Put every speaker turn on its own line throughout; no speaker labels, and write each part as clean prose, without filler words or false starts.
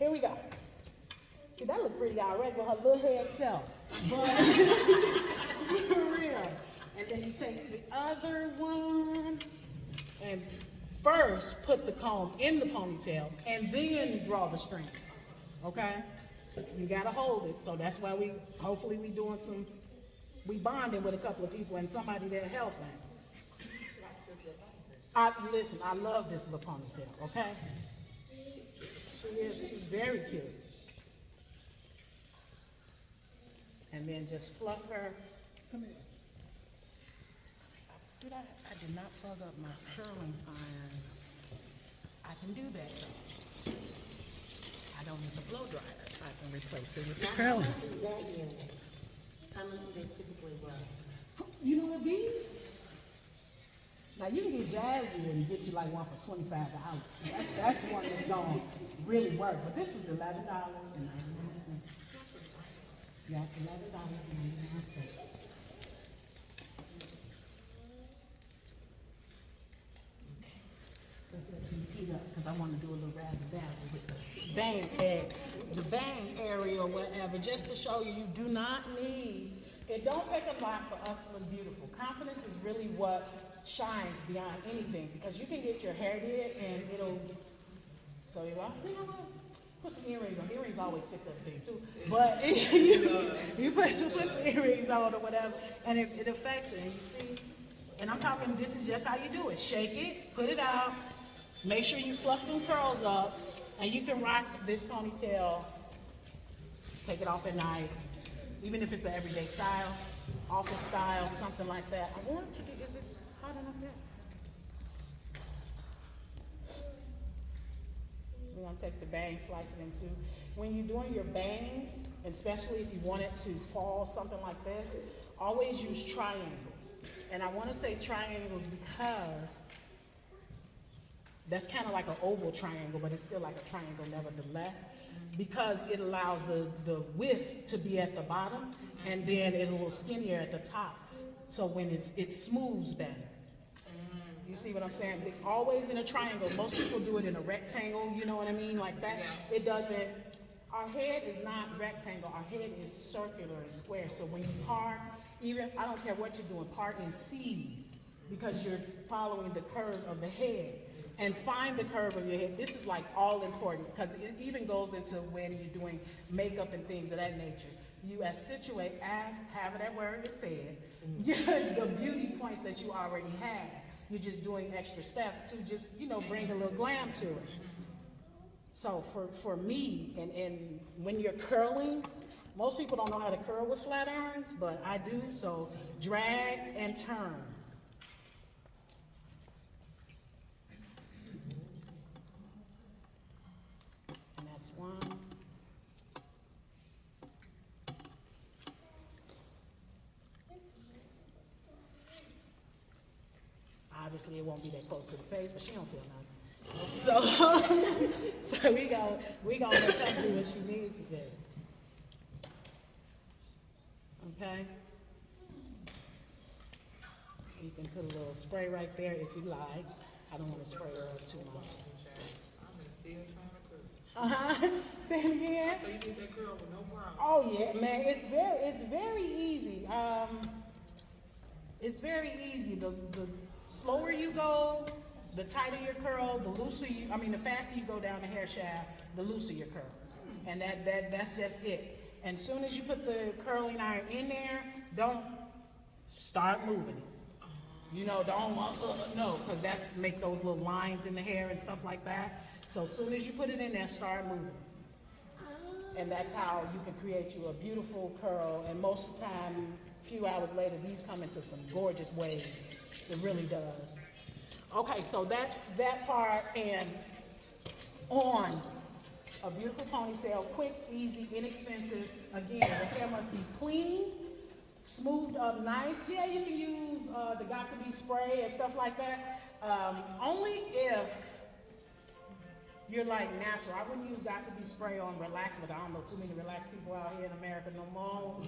Here we go. See, that look pretty already with her little head self. But for real. And then you take the other one and first put the comb in the ponytail and then draw the string. Okay? You gotta hold it. So that's why hopefully we doing we bonding with a couple of people and somebody that helping. Listen, I love this little ponytail, okay? She's very cute. And then just fluff her. Come here. Dude, I did not plug up my curling irons. I can do that though. I don't need the blow dryer. I can replace it with the curling.
How much do they typically run?
You know what these? Now you can get jazzy and get you like one for $25. That's one that's gonna really work. But this was $11.99. Yeah, $11.99. Let's let these heat up because I want to do a little razzle-dazzle with the bang head, the bang area or whatever, just to show you do not need, it don't take a lot for us to look beautiful. Confidence is really what shines beyond anything because you can get your hair did and it'll, so you know what? Put some earrings on. Earrings always fix everything too. But you put some earrings on or whatever and it affects it. And you see, and I'm talking, this is just how you do it. Shake it, put it out, make sure you fluff them curls up, and you can rock this ponytail, take it off at night, even if it's an everyday style, office style, something like that. I want to get, is this hot enough yet? We're gonna take the bang, slice it in two. When you're doing your bangs, especially if you want it to fall, something like this, always use triangles. And I wanna say triangles because that's kind of like an oval triangle, but it's still like a triangle nevertheless, because it allows the width to be at the bottom and then it's a little skinnier at the top. So when it smooths better. You see what I'm saying? It's always in a triangle. Most people do it in a rectangle, you know what I mean? Like that. Yeah. It doesn't, our head is not rectangle. Our head is circular and square. So when you part, even, I don't care what you're doing, part in C's because you're following the curve of the head. And find the curve of your head. This is like all important because it even goes into when you're doing makeup and things of that nature. You accentuate, as however that word is said, the beauty points that you already have. You're just doing extra steps to just, you know, bring a little glam to it. So for me, and when you're curling, most people don't know how to curl with flat irons, but I do, so drag and turn. And that's one. Obviously, it won't be that close to the face, but she don't feel nothing. So, so we gonna make her do what she needs to do. Okay. You can put a little spray right there if you like. I don't want to spray her up too much. Say it again.
So you did that curl with no problem.
Oh yeah, man. It's very easy. It's very easy. The slower you go, the tighter your curl, the faster you go down the hair shaft, the looser your curl. And that's just it. And as soon as you put the curling iron in there, don't start moving it. You know, no, because that's make those little lines in the hair and stuff like that. So as soon as you put it in there, start moving. And that's how you can create you a beautiful curl. And most of the time, a few hours later, these come into some gorgeous waves. It really does. Okay, so that's that part. And on a beautiful ponytail, quick, easy, inexpensive. Again, the hair must be clean, smoothed up nice. Yeah, you can use the Got To Be spray and stuff like that. Only if you're like natural. I wouldn't use Got To Be spray on relaxed, but I don't know too many relaxed people out here in America no more.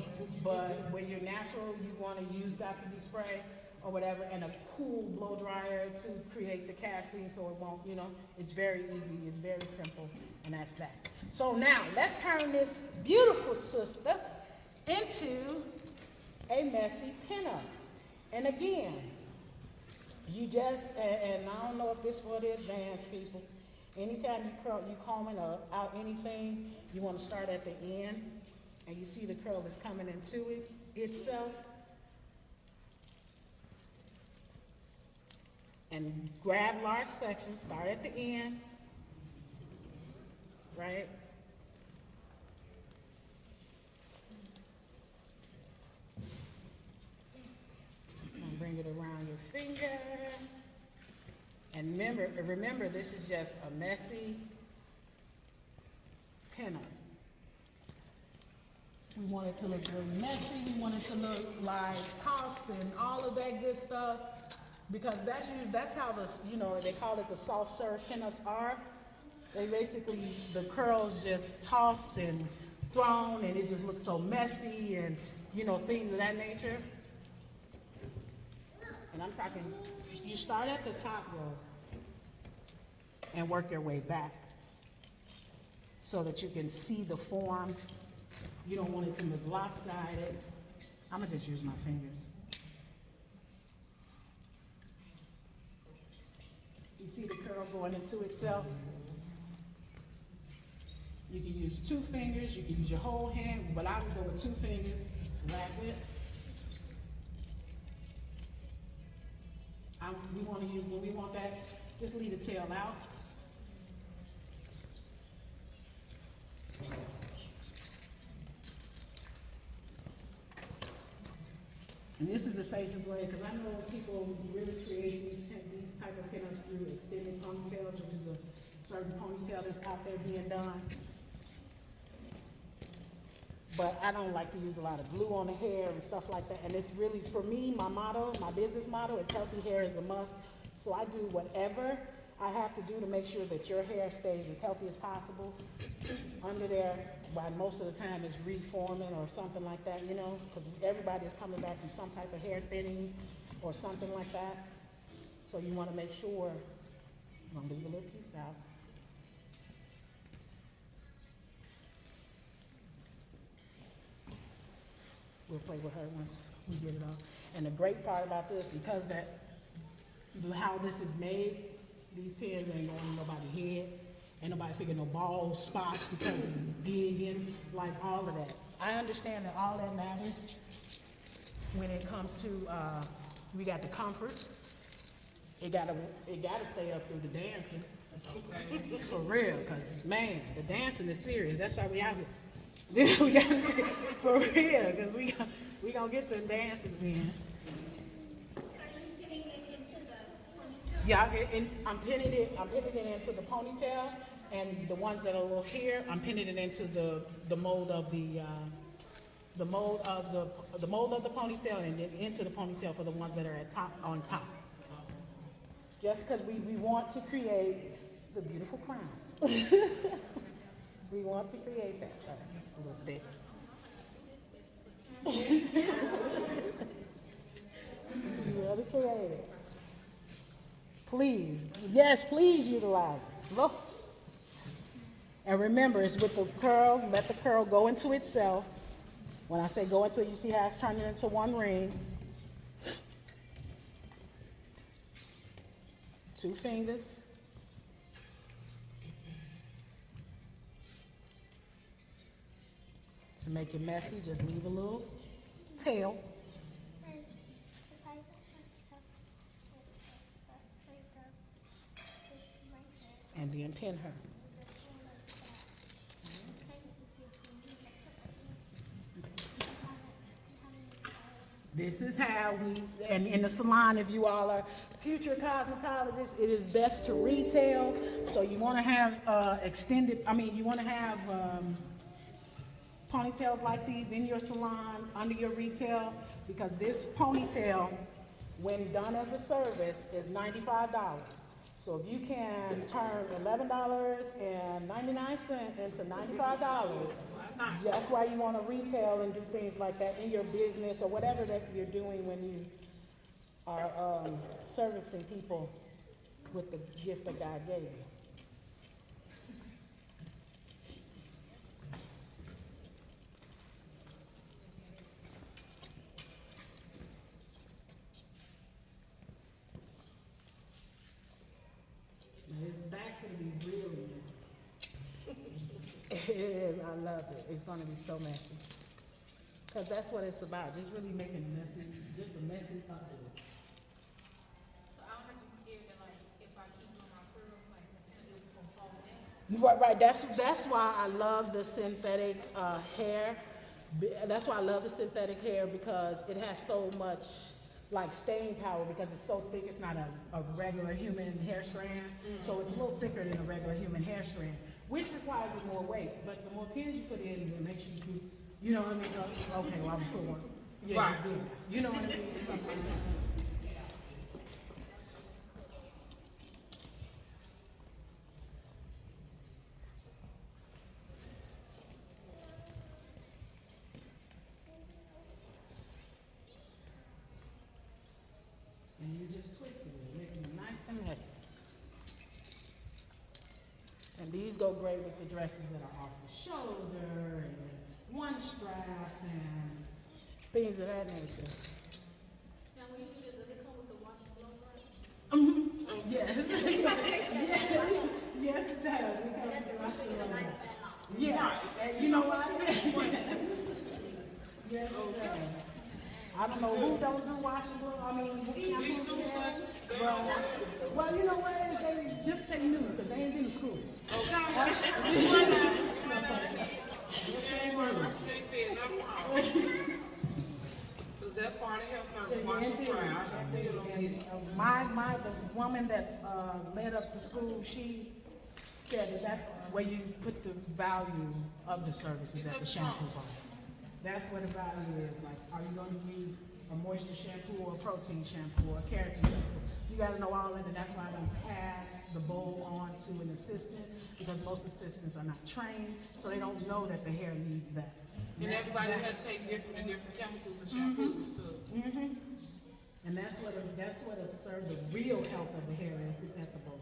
But when you're natural, you want to use Got To Be spray. or whatever, and a cool blow dryer to create the casting so it won't, you know, it's very easy, it's very simple, and that's that. So now, let's turn this beautiful sister into a messy pinup. And again, you just, and I don't know if this for the advanced people, anytime you combing out anything, you want to start at the end, and you see the curl is coming into it itself, and grab large sections, start at the end, right? And bring it around your finger. And remember, this is just a messy pinup. We want it to look really messy. We want it to look like tossed and all of that good stuff, because that's how they call it the soft serve pinups are. They basically, the curls just tossed and thrown, and it just looks so messy and things of that nature. And I'm talking, you start at the top row and work your way back so that you can see the form. You don't want it to look lopsided. I'm gonna just use my fingers. You see the curl going into itself? You can use 2 fingers, you can use your whole hand, but I would go with 2 fingers, wrap it. When we want that, just leave the tail out. And this is the safest way, because I know people really create these type of pinups through extended ponytails, which is a certain ponytail that's out there being done. But I don't like to use a lot of glue on the hair and stuff like that. And it's really, for me, my business motto is healthy hair is a must. So I do whatever I have to do to make sure that your hair stays as healthy as possible. Under there, by most of the time, it's reforming or something like that, because everybody is coming back from some type of hair thinning or something like that. So you want to make sure, I'm going to leave a little piece out. We'll play with her once we get it off. And the great part about this, because how this is made, these pins ain't going in nobody's head. Ain't nobody figure no bald spots because it's big and like all of that. I understand that all that matters when it comes to, we got the comfort. It gotta stay up through the dancing. For real, because man, the dancing is serious. That's why we out here. We gotta say, for real, because we gonna get the dances in.
So you're pinning it into the ponytail?
Yeah, I'm pinning it into the ponytail, and the ones that are a little here, I'm pinning it into the mold of the ponytail, and then into the ponytail for the ones that are on top. Just because we want to create the beautiful crowns. We want to create that. It's a little bit. You want to create it. Please, yes, please utilize it. Look. And remember, it's with the curl. Let the curl go into itself. When I say go into it, you see how it's turning into one ring. 2 fingers. To make it messy, just leave a little tail. And then pin her. This is how and in the salon, if you all are future cosmetologists, it is best to retail. So you want to have you want to have ponytails like these in your salon, under your retail, because this ponytail, when done as a service, is $95. So if you can turn $11.99 into $95, that's why you want to retail and do things like that in your business or whatever that you're doing when are servicing people with the gift that God gave you. It's back to be really messy. It is, I love it. It's gonna be so messy. Cause that's what it's about, just really making it messy, just a messy updo.
So I don't have to be scared that like if I keep doing my curls, like it was gonna fall down.
Right, that's why I love the synthetic hair. That's why I love the synthetic hair because it has so much like staying power because it's so thick. It's not a regular human hair strand, so it's a little thicker than a regular human hair strand, which requires more weight. But the more pins you put in, it makes you do, you know what I mean? Okay, well I'm gonna put one. Yeah, it's good. You know what I mean? Something like that. And you just twisting it, making it nice and messy. And these go great with the dresses that are off the shoulder and one straps and things of that nature.
Now when you do this, does it come with the wash and blow dry?
Yes. Yes, it does. It comes with the wash and blow. Yeah, and you know what? Yes, it does. I don't know who don't do wash and blow. I mean, who do that? Well, you know what? They just take new because they ain't been to school.
Cause that's part of health service, wash and dry.
The woman that led up the school, she said that that's where you put the value of the services at the shampoo bar. That's what the value is. Like, are you going to use a moisture shampoo or a protein shampoo or a keratin shampoo? You got to know all of it. That's why I don't pass the bowl on to an assistant because most assistants are not trained, so they don't know that the hair needs that.
And everybody had to take different chemicals and shampoos too.
And that's what the real health of the hair is at the bowl.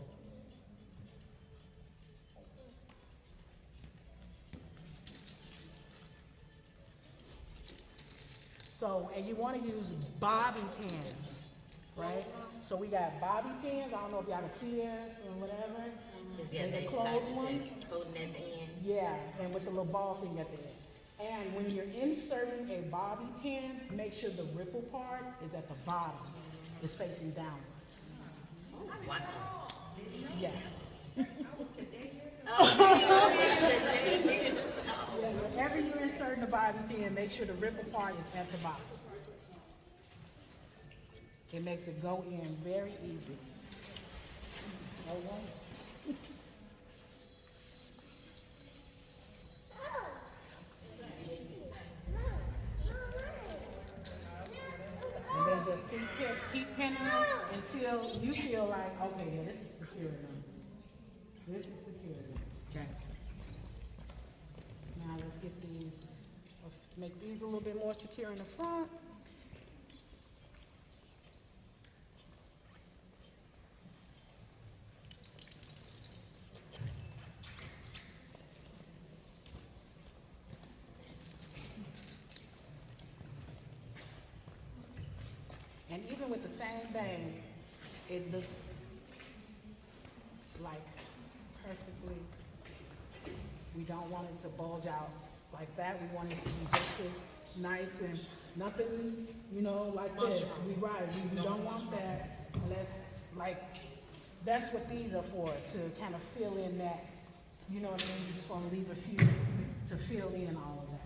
So, and you want to use bobby pins, right? So we got bobby pins. I don't know if y'all can see this or whatever.
Yeah,
They're the closed ones.
Holding at the end.
Yeah, and with the little ball thing at the end. And when you're inserting a bobby pin, make sure the ripple part is at the bottom. It's facing downwards.
Wow.
Yeah. Yeah, whenever you're inserting a bobby pin, make sure the ripple part is at the bottom. It makes it go in very easy. Okay. And then just keep pinning it until you feel like, okay, yeah, this is secure enough. This is secure enough. Okay. Now let's get these, make these a little bit more secure in the front. And even with the same bang, it looks like perfectly. We don't want it to bulge out like that. We want it to be just as nice and nothing, you know, like this. We don't want that unless, like, that's what these are for, to kind of fill in that, you know what I mean? You just want to leave a few to fill in all of that.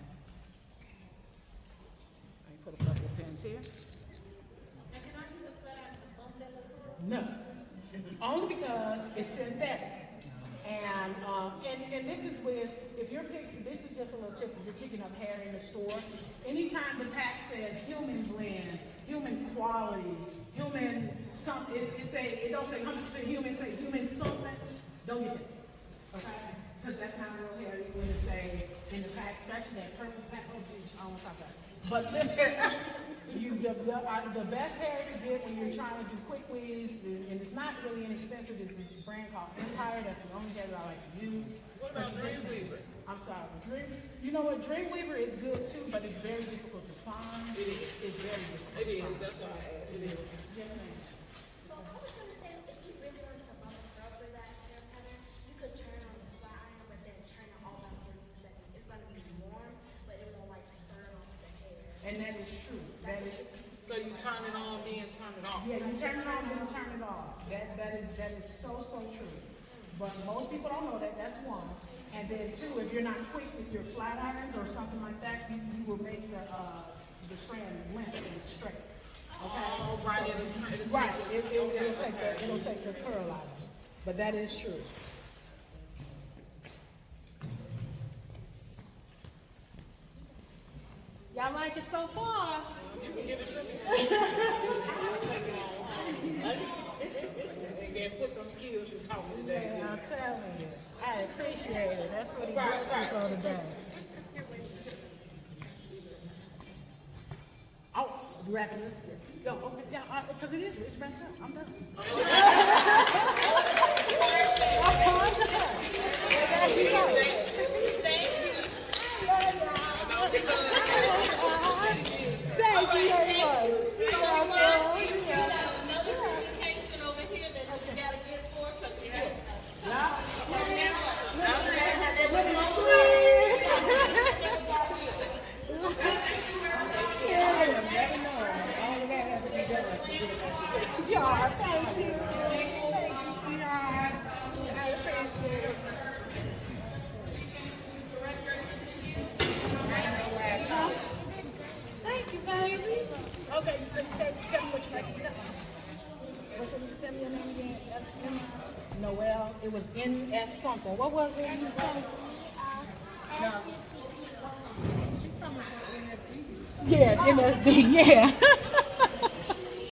Let me put a couple of pins here.
And can I use a flat iron to bump that little curl?
No, only because it's synthetic. And this is with, if you're picking, this is just a little tip, if you're picking up hair in the store, anytime the pack says human blend, human quality, human something, it don't say 100% human, say human something, don't get it, okay? Because that's not real hair, even when it say in the pack, especially that purple pack, oh geez, I don't want to talk about it. But listen, the best hair to get when you're trying to do quick weaves, and it's not really inexpensive, is this brand called Empire. That's the only hair that I like to use.
What about Dreamweaver?
I'm sorry, you know what, Dreamweaver is good too, but it's very difficult to find.
It is.
It's very difficult
It
to
is,
find.
that's why I asked.
It is. Yes, ma'am.
So I was gonna say, if you really wanted to rub it up for that hair pattern, you could turn on the flat iron, but then turn it all down for a few seconds. It's gonna be warm, but it won't like burn off the hair.
And that is true. That is
So you turn it on, then turn it off.
Yeah, you turn it on, then turn it off. That is so true. But most people don't know that. That's one. And then two, if you're not quick with your flat irons or something like that, you will make the strand limp and straight. Okay.
Oh, right. It'll
Right.
take
It'll take the curl out of it. But that is true. Y'all like it so far?
You can give it to me. And then put them skills you're talking today.
Yeah, I'm telling you. I appreciate it. That's what he blessed us for today. Oh, you wrapping it? Yo, okay, yeah, because it's wrapped up. I'm done. Thank you very much.
Another presentation over here that you gotta get for, because we have,
Yeah, thank you. Thank you, sweetheart. I appreciate it. Thank you, baby. Okay, so tell me what you like to do. What's your tell me your name again? Noel. It was NS something. What was it? You was telling me? No. She told me it was NSD. Yeah, NSD, yeah.